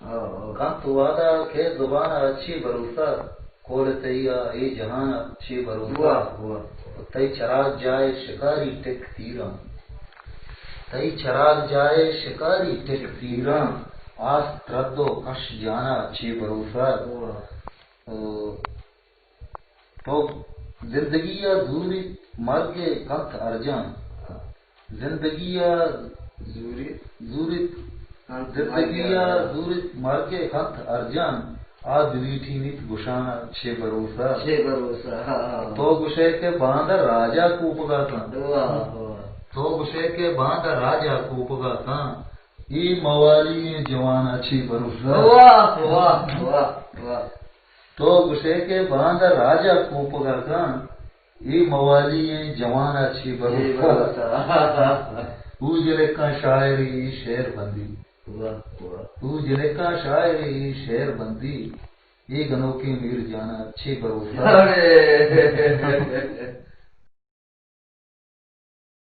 کنت وعدہ کہ زبان اچھی بروسا کول تیا اے جہان اچھی بروسا تئی چراغ جائے شکاری ٹک تیرم تئی چراغ جائے شکاری ٹک تیرم آس تردو کش جانا اچھی بروسا تو زندگی زوری مرگے کنت ارجان زندگی زوری زندگی زوری مرگے کنت ارجان آ دلیٹھی نیت گشانا چھ بروسا تو گشے کے باندر راجا کوپگا تھا تو گشے کے باندر راجا کوپگا تھا ای موالی جوانا چھ بروسا تو گشے کے باندر راجا کوپگا تھا ای موالی جوانا چھ بروسا اوجلے کا شاعری شعر بندی اوجلے کا شاعری شعر بندی یہ گنو کی میر جانا چھ بروسا